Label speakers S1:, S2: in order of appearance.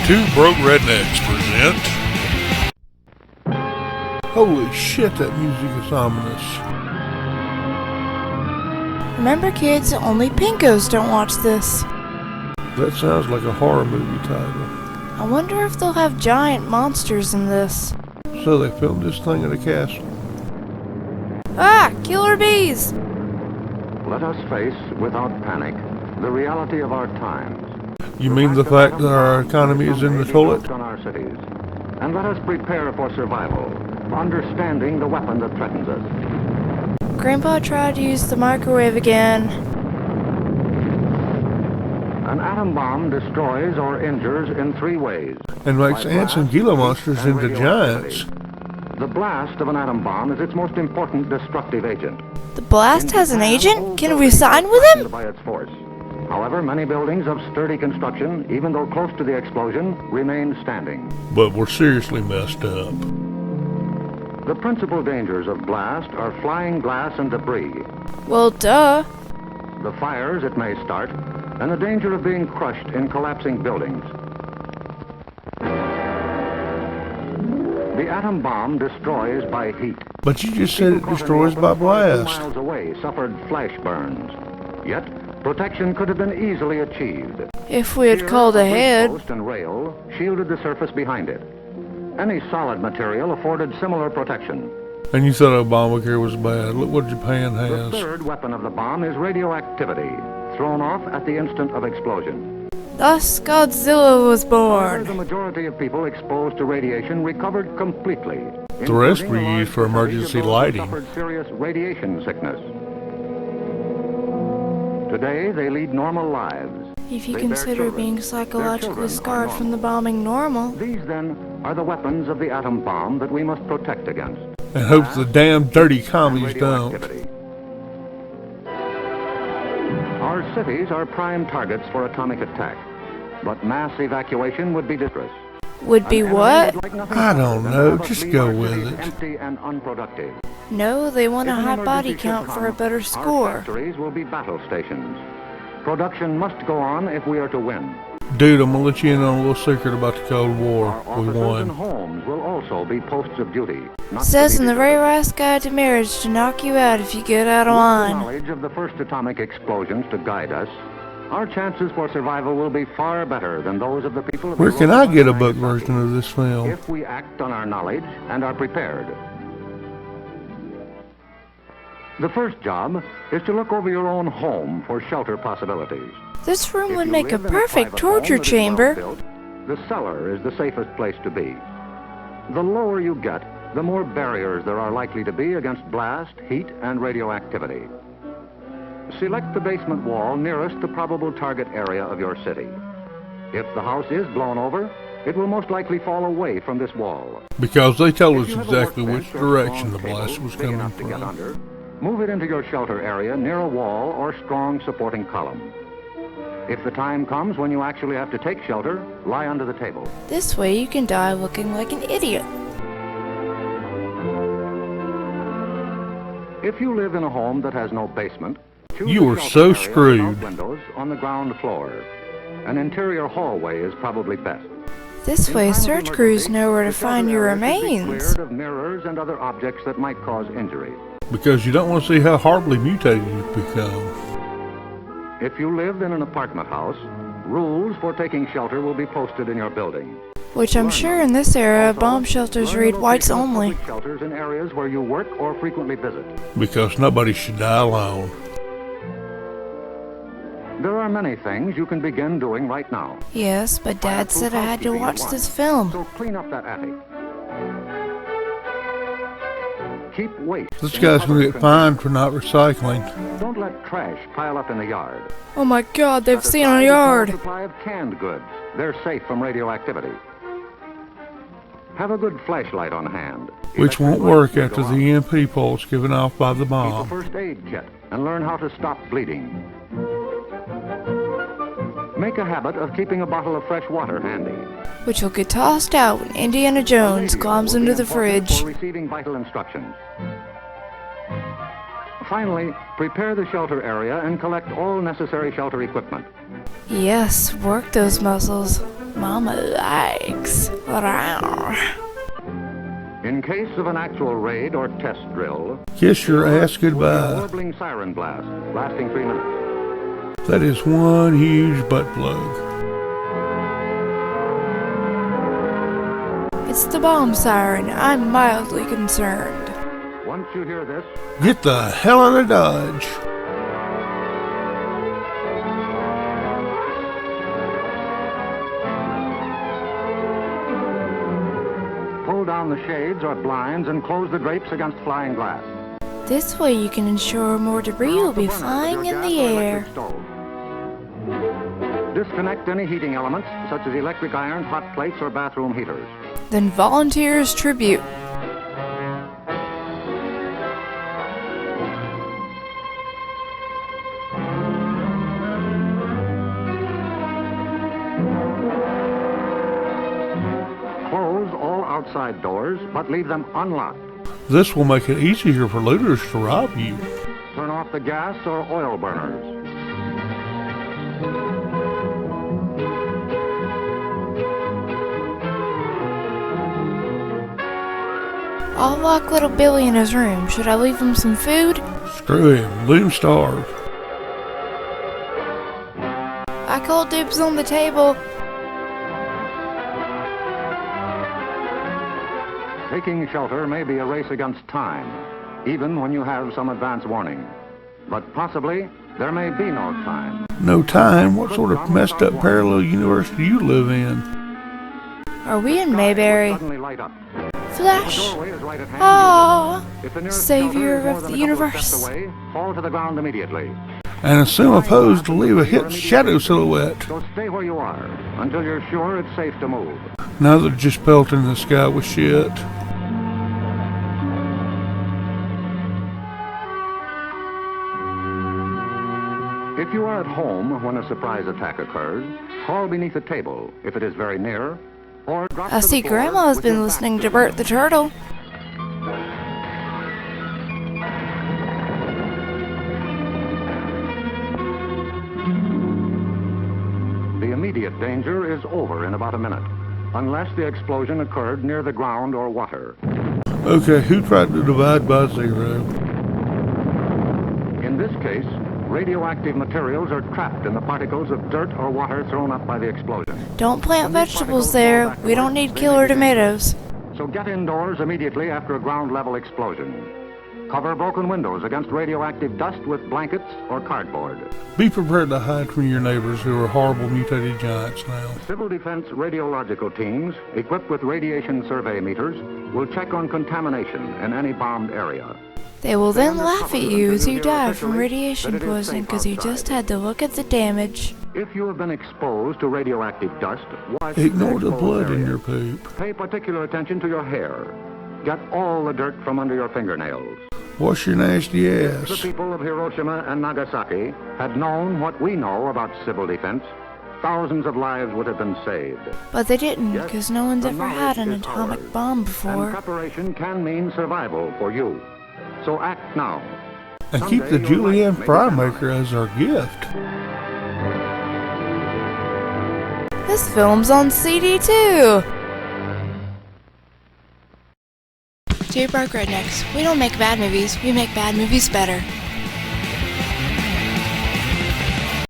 S1: Two Broke Rednecks present. Holy shit, that music is ominous.
S2: Remember, kids, only pinkos don't watch this.
S1: That sounds like a horror movie title.
S2: I wonder if they'll have giant monsters in this.
S1: So they filmed this thing at a castle.
S2: Ah! Killer bees!
S3: Let us face, without panic, the reality of our times.
S1: You mean the fact that our economy is in the toilet?
S3: On our cities. And let us prepare for survival, understanding the weapon that threatens us.
S2: Grandpa tried to use the microwave again.
S3: An atom bomb destroys or injures in three ways.
S1: And makes ants and Gila monsters into giants.
S3: The blast of an atom bomb is its most important destructive agent.
S2: The blast has an agent? Can we sign with him?
S3: By its force. However, many buildings of sturdy construction, even though close to the explosion, remain standing.
S1: But we're seriously messed up.
S3: The principal dangers of blast are flying glass and debris,
S2: Well, duh.
S3: the fires it may start, and the danger of being crushed in collapsing buildings. The atom bomb destroys by heat.
S1: But you just said it destroys by blast.
S3: Miles away suffered flash burns. Yet, protection could have been easily achieved.
S2: If we had called
S3: Here, a
S2: ahead.
S3: post and rail shielded the surface behind it. Any solid material afforded similar protection.
S1: And you thought Obamacare was bad. Look what Japan
S3: The
S1: has.
S3: third weapon of the bomb is radioactivity, thrown off at the instant of explosion.
S2: Thus, Godzilla was
S3: The
S2: born.
S3: majority of people exposed to radiation recovered completely.
S1: The rest
S3: including
S1: were
S3: a large
S1: used for
S3: percentage of
S1: emergency
S3: those who
S1: lighting.
S3: suffered serious radiation sickness. Today, they lead normal lives.
S2: If you
S3: They bear
S2: consider
S3: children.
S2: being
S3: Their
S2: psychologically
S3: children are
S2: scarred from the
S3: normal.
S2: bombing normal.
S3: These, then, are the weapons of the atom bomb that we must protect against.
S1: And hope the damn dirty commies
S3: And
S1: don't.
S3: radioactivity. Our cities are prime targets for atomic attack, but mass evacuation would be disastrous.
S2: Would be
S3: An enemy
S2: what?
S3: would like nothing
S1: I
S3: better
S1: don't
S3: than
S1: know.
S3: have us
S1: Just
S3: leave
S1: go
S3: our
S1: with
S3: cities
S1: it.
S3: Empty and unproductive.
S2: No, they want a
S3: If an
S2: high body
S3: emergency should
S2: count for a
S3: come,
S2: better
S3: Our
S2: score.
S3: factories will be battle stations. Production must go on if we are to win.
S1: Dude, I'm gonna let you in on a little secret about the Cold War.
S3: Our
S1: We
S3: offices and
S1: won.
S3: homes will also be posts of duty. not to
S2: Says
S3: be
S2: in the
S3: deterred.
S2: Ray Rice Guide to Marriage to knock you out if you get out of
S3: With the
S2: line.
S3: knowledge of the first atomic explosions to guide us, our chances for survival will be far better than those of the people of
S1: Where can I
S3: Hiroshima
S1: get a
S3: and
S1: book
S3: Nagasaki,
S1: version of this film?
S3: if we act on our knowledge and are prepared. The first job is to look over your own home for shelter possibilities.
S2: This room
S3: If
S2: would
S3: you
S2: make a
S3: live in
S2: perfect
S3: private
S2: torture
S3: home that is well
S2: chamber.
S3: built, the cellar is the safest place to be. The lower you get, the more barriers there are likely to be against blast, heat, and radioactivity. Select the basement wall nearest the probable target area of your city. If the house is blown over, it will most likely fall away from this wall.
S1: Because they told us
S3: If you have a
S1: exactly which
S3: workbench or
S1: direction the
S3: strong
S1: blast
S3: cable
S1: was
S3: big
S1: coming
S3: enough to get
S1: from.
S3: under, move it into your shelter area near a wall or strong supporting column. If the time comes when you actually have to take shelter, lie under the table.
S2: This way you can die looking like an idiot.
S3: If you live in a home that has no basement, choose
S1: You
S3: a
S1: are
S3: shelter
S1: so
S3: area
S1: screwed.
S3: without windows on the ground floor. An interior hallway is probably best.
S2: This
S3: In
S2: way
S3: time of
S2: search crews
S3: emergency,
S2: know where to
S3: the
S2: find
S3: shelter
S2: your
S3: area should be
S2: remains.
S3: cleared of mirrors and other objects that might cause injury.
S1: Because you don't want to see how horribly mutated you've become.
S3: If you live in an apartment house, rules for taking shelter will be posted in your building.
S2: Which I'm sure in this era,
S3: Also,
S2: bomb shelters
S3: learn
S2: read
S3: the
S2: whites
S3: location of
S2: only.
S3: public shelters in areas where you work or frequently visit.
S1: Because nobody should die alone.
S3: There are many things you can begin doing right now.
S2: Yes, but Dad said I had to
S3: Housekeeping
S2: watch
S3: at
S2: this
S3: once.
S2: film.
S3: So clean up that attic. Keep waste.
S1: This
S3: in
S1: guy's gonna
S3: public
S1: get fined for not recycling.
S3: containers. Don't let trash pile up in the yard.
S2: Oh my god, they've
S3: Set
S2: seen
S3: aside
S2: our
S3: a small
S2: yard.
S3: supply of canned goods. They're safe from radioactivity. Have a good flashlight on hand.
S1: Which
S3: Electric
S1: won't
S3: lights
S1: work
S3: may
S1: after
S3: go out.
S1: the EMP pulse given off by the
S3: Keep a
S1: bomb.
S3: first aid kit and learn how to stop bleeding. Make a habit of keeping a bottle of fresh water handy.
S2: Which will get tossed out when Indiana Jones
S3: Radio
S2: climbs
S3: will be
S2: into the
S3: important
S2: fridge.
S3: For receiving vital instructions. Finally, prepare the shelter area and collect all necessary shelter equipment.
S2: Yes, work those muscles. Mama likes. Rawr.
S3: In case of an actual raid or test drill,
S1: Kiss your ass
S3: a
S1: goodbye.
S3: warbling siren blast lasting 3 minutes.
S1: That is one huge butt plug.
S2: It's the bomb siren. I'm mildly concerned.
S3: Once you hear this,
S1: Get the hell out of Dodge.
S3: pull down the shades or blinds and close the drapes against flying glass.
S2: This way you can ensure more debris will be flying in the air.
S3: Disconnect any heating elements, such as electric irons, hot plates, or bathroom heaters.
S2: Then volunteers tribute.
S3: Close all outside doors, but leave them unlocked.
S1: This will make it easier for looters to rob you.
S3: Turn off the gas or oil burners.
S2: I'll lock little Billy in his room. Should I leave him some food?
S1: Screw him. Let him starve.
S2: I call dibs on the table.
S3: Taking shelter may be a race against time, even when you have some advance warning. But possibly, there may be no time.
S1: No time? What sort of messed up parallel universe do you live in?
S2: Are we in Mayberry?
S3: Suddenly light up.
S2: Flash!
S3: The doorway is right at hand.
S2: Ah!
S3: If the nearest
S2: Savior
S3: shelter is more
S2: of
S3: than
S2: the
S3: a couple
S2: universe.
S3: steps away, fall to the ground immediately.
S1: And assume opposed to leave a hit shadow silhouette.
S3: So stay where you are until you're sure it's safe to move.
S1: Now they're just pelting the sky with shit.
S3: If you are at home when a surprise attack occurs, crawl beneath a table if it is very near, or drop
S2: I
S3: to the
S2: see
S3: floor
S2: Grandma's
S3: with
S2: been
S3: your
S2: listening
S3: back
S2: to Bert the Turtle.
S3: The immediate danger is over in about a minute, unless the explosion occurred near the ground or water.
S1: Okay, who tried to divide by zero?
S3: In this case, radioactive materials are trapped in the particles of dirt or water thrown up by the explosion.
S2: Don't plant vegetables there. We don't need killer tomatoes.
S3: So get indoors immediately after a ground level explosion. Cover broken windows against radioactive dust with blankets or cardboard.
S1: Be prepared to hide from your neighbors who are horrible mutated giants now.
S3: Civil Defense radiological teams, equipped with radiation survey meters, will check on contamination in any bombed area.
S2: They will then laugh at you as you die from radiation poisoning because you just had to look at the damage.
S3: If you have been exposed to radioactive dust, wash
S1: Ignore the
S3: exposed
S1: blood in
S3: area.
S1: your poop.
S3: Pay particular attention to your hair. Get all the dirt from under your fingernails.
S1: Wash your nasty
S3: The
S1: ass.
S3: people of Hiroshima and Nagasaki had known what we know about civil defense, thousands of lives would have been saved.
S2: But they didn't
S3: Yes,
S2: because no one's
S3: the
S2: ever had an
S3: knowledge is
S2: atomic
S3: ours.
S2: bomb
S3: And
S2: before.
S3: preparation can mean survival for you. So act now.
S1: And keep the
S3: Someday your life
S1: Julianne
S3: may
S1: Fry
S3: depend on
S1: maker as our gift.
S2: This film's on CD too! Two Broke Rednecks. We don't make bad movies, we make bad movies better.